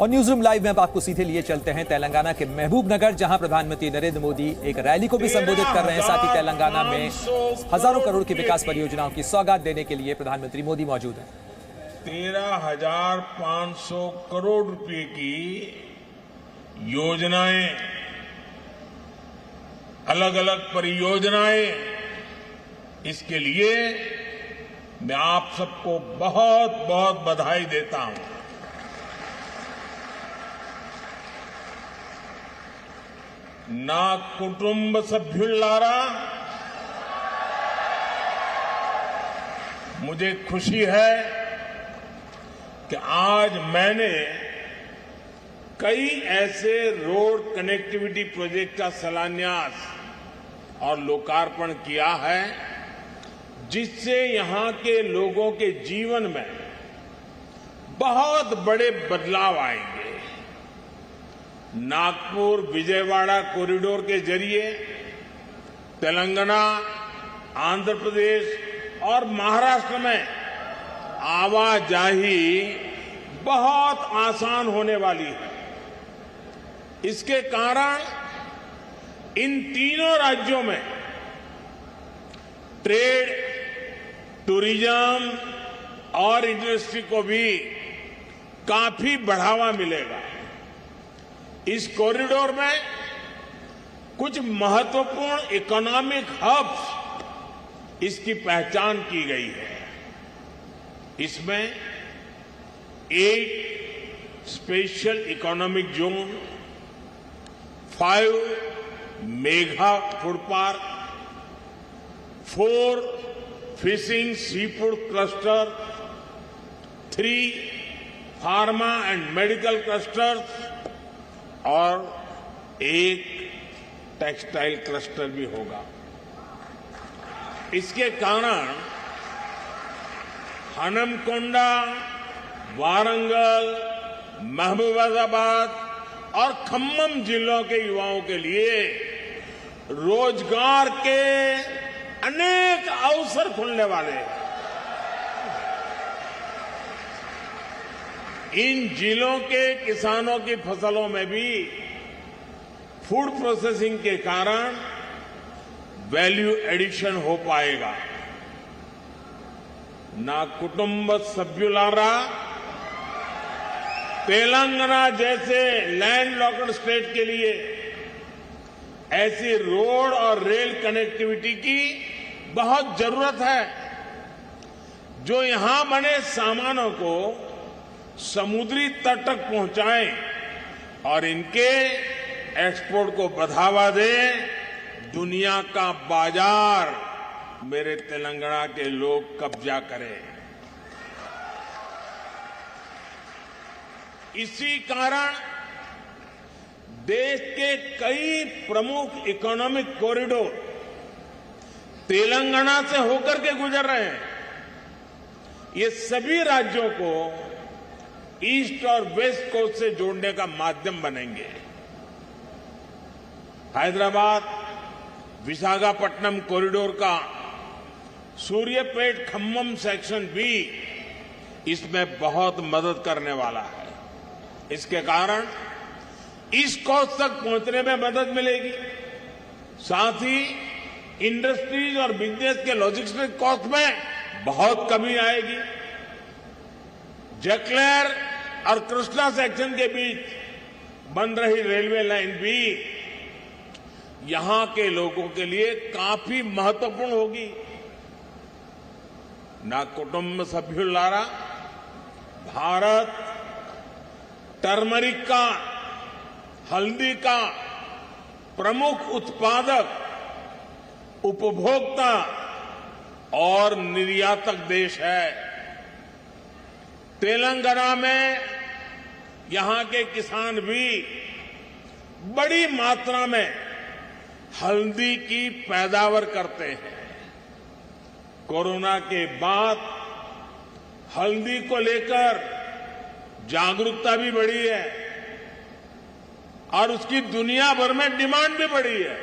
और news room live में अब आपको सीधे लिए चलते हैं तेलंगाना के महबूब नगर, जहां प्रधानमंत्री नरेंद्र मोदी एक रैली को भी संबोधित कर रहे हैं। साथ ही तेलंगाना में हजारों करोड़ की विकास परियोजनाओं की सौगात देने के लिए प्रधानमंत्री मोदी मौजूद हैं। 13,500 करोड़ रुपए की योजनाएं, अलग अलग परियोजनाएं, इसके लिए मैं आप सबको बहुत बहुत बधाई देता हूं। ना कुटुंब सभ्युल्लारा, मुझे खुशी है कि आज मैंने कई ऐसे रोड कनेक्टिविटी प्रोजेक्ट का शिलान्यास और लोकार्पण किया है जिससे यहां के लोगों के जीवन में बहुत बड़े बदलाव आएंगे। नागपुर विजयवाड़ा कॉरिडोर के जरिए तेलंगाना, आंध्र प्रदेश और महाराष्ट्र में आवाजाही बहुत आसान होने वाली है। इसके कारण इन तीनों राज्यों में ट्रेड, टूरिज्म और इंडस्ट्री को भी काफी बढ़ावा मिलेगा। इस कॉरिडोर में कुछ महत्वपूर्ण इकोनॉमिक हब्स इसकी पहचान की गई है। इसमें 8 special economic zone, 5 mega food park, 4 fishing seafood cluster, 3 pharma and medical clusters और 1 टेक्सटाइल क्लस्टर भी होगा। इसके कारण हनमकोंडा, वारंगल, महबूबाबाद और खम्मम जिलों के युवाओं के लिए रोजगार के अनेक अवसर खुलने वाले हैं। इन जिलों के किसानों की फसलों में भी फूड प्रोसेसिंग के कारण वैल्यू एडिशन हो पाएगा। ना कुटुंब सभ्युलारा, तेलंगाना जैसे लैंड लॉक्ड स्टेट के लिए ऐसी रोड और रेल कनेक्टिविटी की बहुत जरूरत है जो यहां बने सामानों को समुद्री तट तक पहुंचाएं और इनके एक्सपोर्ट को बढ़ावा दें। दुनिया का बाजार मेरे तेलंगाना के लोग कब्जा करें। इसी कारण देश के कई प्रमुख इकोनॉमिक कॉरिडोर तेलंगाना से होकर के गुजर रहे हैं। ये सभी राज्यों को ईस्ट और वेस्ट कोस्ट से जोड़ने का माध्यम बनेंगे। हैदराबाद विशाखापट्टनम कॉरिडोर का सूर्यपेट खम्मम सेक्शन भी इसमें बहुत मदद करने वाला है। इसके कारण ईस्ट कोस्ट तक पहुंचने में मदद मिलेगी, साथ ही इंडस्ट्रीज और बिजनेस के लॉजिस्टिक कॉस्ट में बहुत कमी आएगी। जकलेर और कृष्णा सेक्शन के बीच बन रही रेलवे लाइन भी यहां के लोगों के लिए काफी महत्वपूर्ण होगी। ना कुटुंब सभ्युलारा, भारत टर्मरिक का, हल्दी का प्रमुख उत्पादक, उपभोक्ता और निर्यातक देश है। तेलंगाना में यहां के किसान भी बड़ी मात्रा में हल्दी की पैदावार करते हैं। कोरोना के बाद हल्दी को लेकर जागरूकता भी बढ़ी है और उसकी दुनिया भर में डिमांड भी बढ़ी है।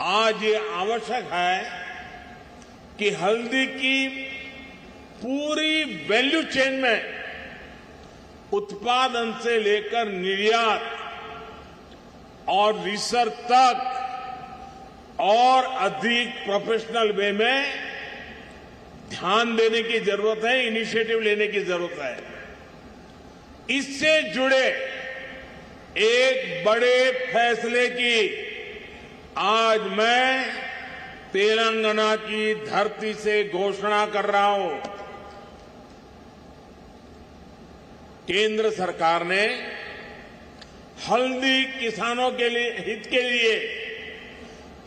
आज ये आवश्यक है कि हल्दी की पूरी वैल्यू चेन में उत्पादन से लेकर निर्यात और रिसर्च तक और अधिक प्रोफेशनल वे में ध्यान देने की जरूरत है, इनिशिएटिव लेने की जरूरत है। इससे जुड़े एक बड़े फैसले की आज मैं तेलंगाना की धरती से घोषणा कर रहा हूं। केंद्र सरकार ने हल्दी किसानों के लिए हित के लिए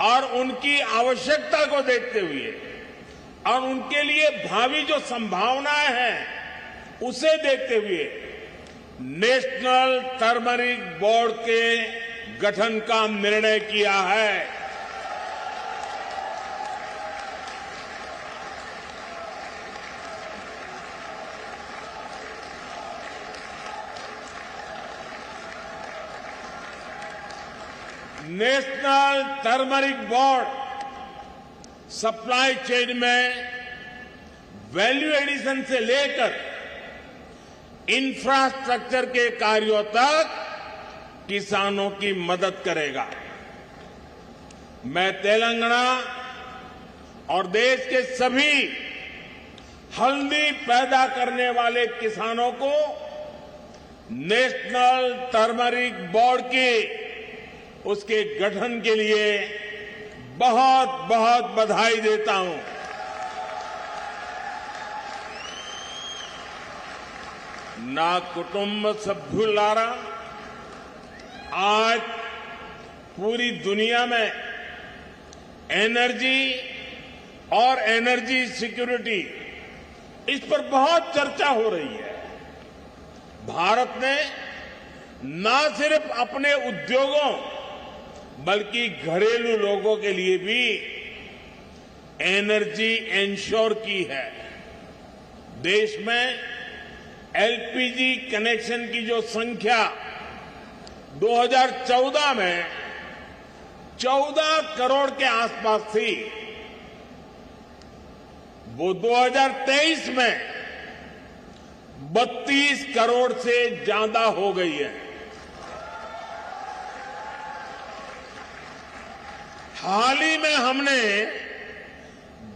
और उनकी आवश्यकता को देखते हुए और उनके लिए भावी जो संभावनाएं हैं उसे देखते हुए नेशनल टर्मरिक बोर्ड के गठन का निर्णय किया है। National turmeric board supply chain में वैल्यू एडिशन से लेकर इंफ्रास्ट्रक्चर के कार्यों तक किसानों की मदद करेगा। मैं तेलंगाना और देश के सभी हल्दी पैदा करने वाले किसानों को नेशनल टर्मरिक बोर्ड की उसके गठन के लिए बहुत बहुत बधाई देता हूं। ना कुटुंब सभ्युलारा, आज पूरी दुनिया में एनर्जी और एनर्जी सिक्योरिटी इस पर बहुत चर्चा हो रही है। भारत ने न सिर्फ अपने उद्योगों बल्कि घरेलू लोगों के लिए भी एनर्जी इंश्योर की है। देश में एलपीजी कनेक्शन की जो संख्या 2014 में 14 करोड़ के आसपास थी, वो 2023 में 32 करोड़ से ज्यादा हो गई है। हाल ही में हमने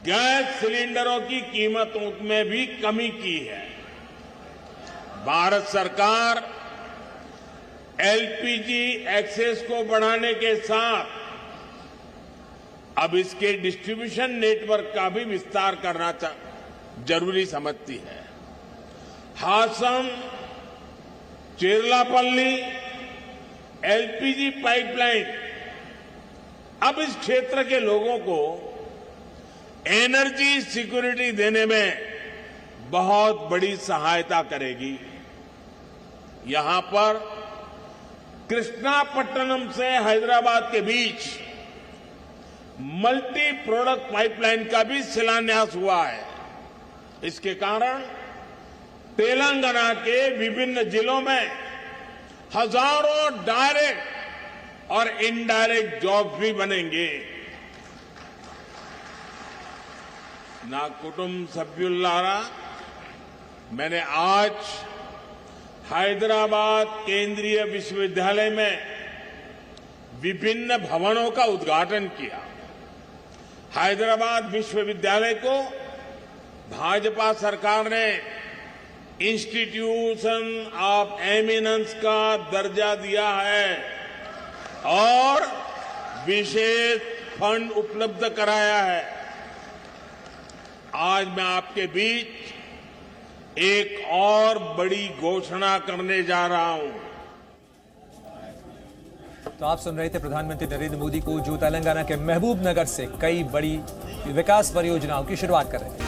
गैस सिलेंडरों की कीमतों में भी कमी की है। भारत सरकार एलपीजी एक्सेस को बढ़ाने के साथ अब इसके डिस्ट्रीब्यूशन नेटवर्क का भी विस्तार करना जरूरी समझती है। हासम चेरलापल्ली एलपीजी पाइपलाइन अब इस क्षेत्र के लोगों को एनर्जी सिक्योरिटी देने में बहुत बड़ी सहायता करेगी। यहां पर कृष्णापट्टनम से हैदराबाद के बीच मल्टी प्रोडक्ट पाइपलाइन का भी शिलान्यास हुआ है। इसके कारण तेलंगाना के विभिन्न जिलों में हजारों डायरेक्ट और इनडायरेक्ट जॉब भी बनेंगे। ना कुटुंब सभ्युल्लारा, मैंने आज हैदराबाद केंद्रीय विश्वविद्यालय में विभिन्न भवनों का उद्घाटन किया। हैदराबाद विश्वविद्यालय को भाजपा सरकार ने इंस्टीट्यूशन ऑफ एमिनेंस का दर्जा दिया है और विशेष फंड उपलब्ध कराया है। आज मैं आपके बीच एक और बड़ी घोषणा करने जा रहा हूं। तो आप सुन रहे थे प्रधानमंत्री नरेंद्र मोदी को, जो तेलंगाना के महबूब नगर से कई बड़ी विकास परियोजनाओं की शुरुआत कर रहे थे।